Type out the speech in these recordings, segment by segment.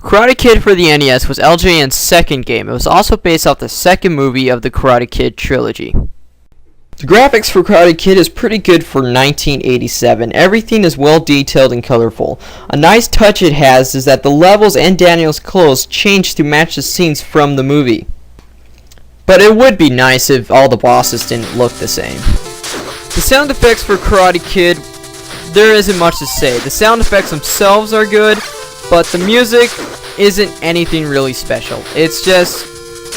Karate Kid for the NES was LJN's second game. It was also based off the second movie of the Karate Kid trilogy. The graphics for Karate Kid is pretty good for 1987. Everything is well detailed and colorful. A nice touch it has is that the levels and Daniel's clothes changed to match the scenes from the movie. But it would be nice if all the bosses didn't look the same. The sound effects for Karate Kid, there isn't much to say. The sound effects themselves are good, but the music isn't anything really special. It's just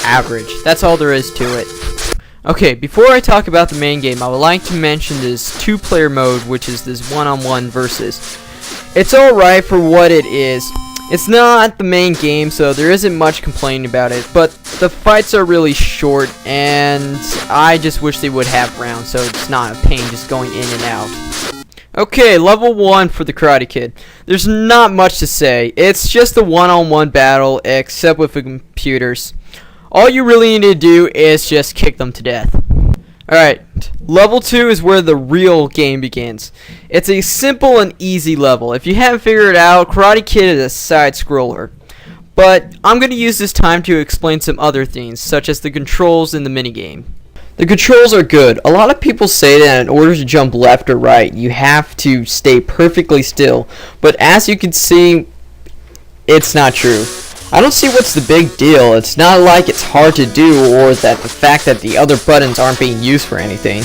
average. That's all there is to it. Okay, before I talk about the main game, I would like to mention this two-player mode, which is this one-on-one versus. It's alright for what it is. It's not the main game, so there isn't much complaining about it, but the fights are really short, and I just wish they would have rounds, so it's not a pain just going in and out. Okay, level 1 for the Karate Kid. There's not much to say. It's just a one-on-one battle, except with the computers. All you really need to do is just kick them to death. Alright, level 2 is where the real game begins. It's a simple and easy level. If you haven't figured it out, Karate Kid is a side-scroller. But I'm going to use this time to explain some other things, such as the controls in the minigame. The controls are good. A lot of people say that in order to jump left or right, you have to stay perfectly still. But as you can see, it's not true. I don't see what's the big deal. It's not like it's hard to do or that the fact that the other buttons aren't being used for anything.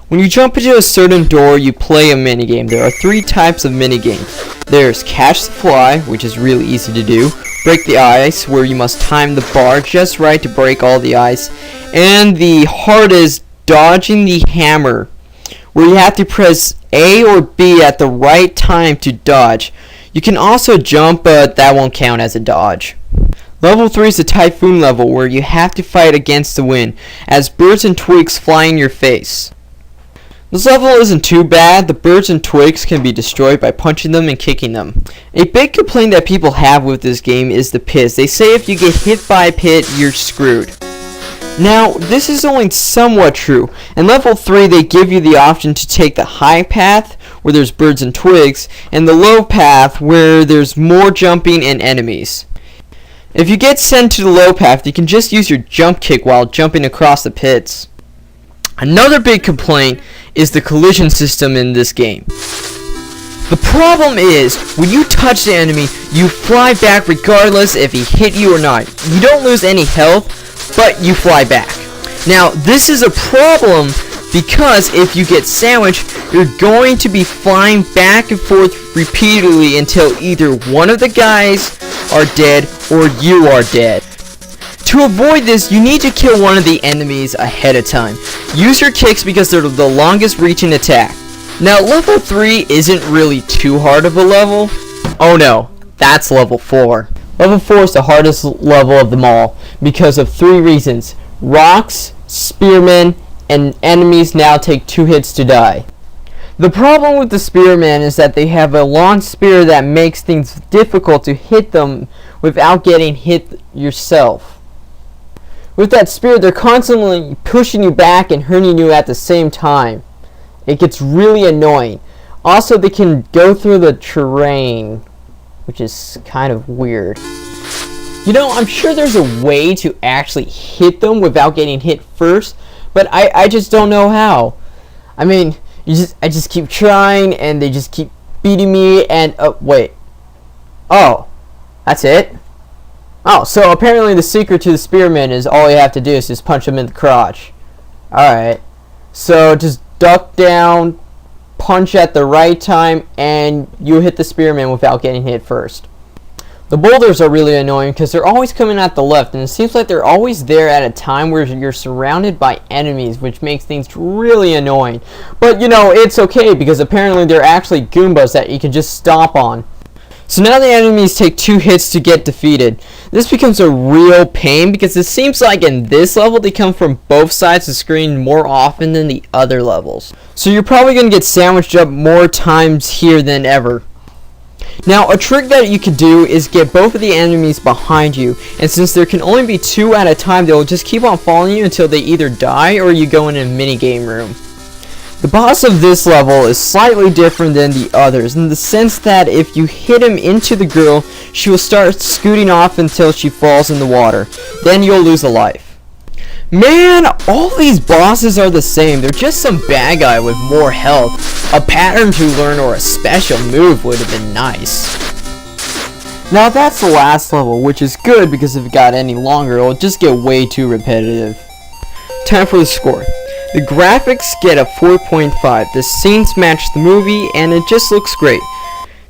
When you jump into a certain door, you play a minigame. There are 3 types of minigames. There's Catch the Fly, which is really easy to do. Break the Ice, where you must time the bar just right to break all the ice. And the hardest, Dodging the Hammer, where you have to press A or B at the right time to dodge. You can also jump, but that won't count as a dodge. Level 3 is the Typhoon level, where you have to fight against the wind, as birds and twigs fly in your face. This level isn't too bad. The birds and twigs can be destroyed by punching them and kicking them. A big complaint that people have with this game is the pits. They say if you get hit by a pit, you're screwed. Now, this is only somewhat true. In level 3, they give you the option to take the high path, where there's birds and twigs, and the low path, where there's more jumping and enemies. If you get sent to the low path, you can just use your jump kick while jumping across the pits. Another big complaint is the collision system in this game. The problem is, when you touch the enemy, you fly back regardless if he hit you or not. You don't lose any health, but you fly back. Now, this is a problem because if you get sandwiched, you're going to be flying back and forth repeatedly until either one of the guys are dead or you are dead. To avoid this, you need to kill one of the enemies ahead of time. Use your kicks because they're the longest reaching attack. Now, level 3 isn't really too hard of a level. Oh no, that's level 4. Level 4 is the hardest level of them all because of 3 reasons. Rocks, spearmen, and enemies now take 2 hits to die. The problem with the spearmen is that they have a long spear that makes things difficult to hit them without getting hit yourself. With that spear, they're constantly pushing you back and hurting you at the same time. It gets really annoying. Also, they can go through the terrain, which is kind of weird. You know, I'm sure there's a way to actually hit them without getting hit first, but I just don't know how. I mean, I just keep trying, and they just keep beating me, and, wait. Oh, that's it? Oh, so apparently the secret to the spearman is all you have to do is just punch him in the crotch. Alright. So just duck down, punch at the right time, and you hit the spearman without getting hit first. The boulders are really annoying because they're always coming at the left, and it seems like they're always there at a time where you're surrounded by enemies, which makes things really annoying. But, you know, it's okay because apparently they're actually Goombas that you can just stomp on. So now the enemies take 2 hits to get defeated. This becomes a real pain because it seems like in this level they come from both sides of the screen more often than the other levels. So you're probably going to get sandwiched up more times here than ever. Now, a trick that you could do is get both of the enemies behind you, and since there can only be 2 at a time, they'll just keep on following you until they either die or you go in a minigame room. The boss of this level is slightly different than the others in the sense that if you hit him into the girl, she will start scooting off until she falls in the water. Then you'll lose a life. Man, all these bosses are the same. They're just some bad guy with more health. A pattern to learn or a special move would have been nice. Now that's the last level, which is good because if it got any longer, it'll just get way too repetitive. Time for the score. The graphics get a 4.5, the scenes match the movie, and it just looks great.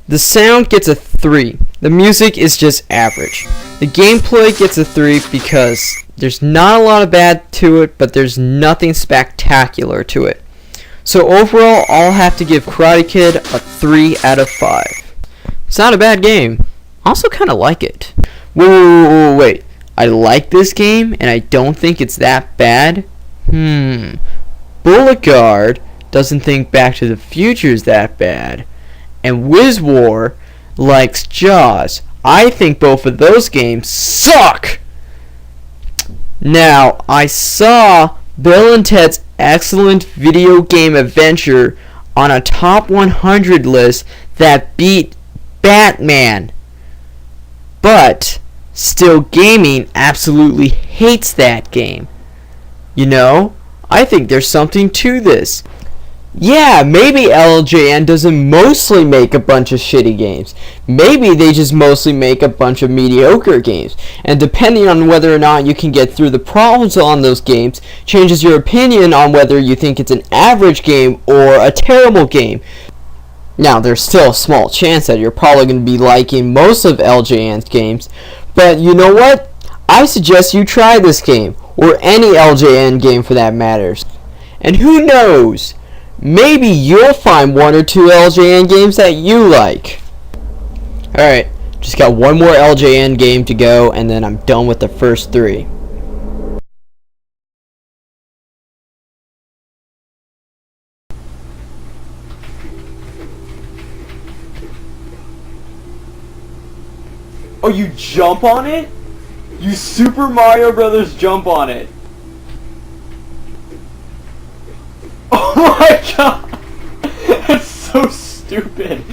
The sound gets a 3, the music is just average. The gameplay gets a 3 because there's not a lot of bad to it, but there's nothing spectacular to it. So overall, I'll have to give Karate Kid a 3 out of 5. It's not a bad game. I also kind of like it. Wait. I like this game, and I don't think it's that bad? Bullet Guard doesn't think Back to the Future is that bad. And WizWar likes Jaws. I think both of those games suck! Now, I saw Bill and Ted's Excellent Video Game Adventure on a top 100 list that beat Batman. But Still Gaming absolutely hates that game. You know, I think there's something to this. Yeah, maybe LJN doesn't mostly make a bunch of shitty games. Maybe they just mostly make a bunch of mediocre games. And depending on whether or not you can get through the problems on those games, changes your opinion on whether you think it's an average game or a terrible game. Now, there's still a small chance that you're probably going to be liking most of LJN's games. But you know what? I suggest you try this game. Or any LJN game for that matters. And who knows? Maybe you'll find one or two LJN games that you like. Alright, just got one more LJN game to go and then I'm done with the first 3. Oh, you jump on it? You Super Mario Brothers jump on it. Oh my god! That's so stupid.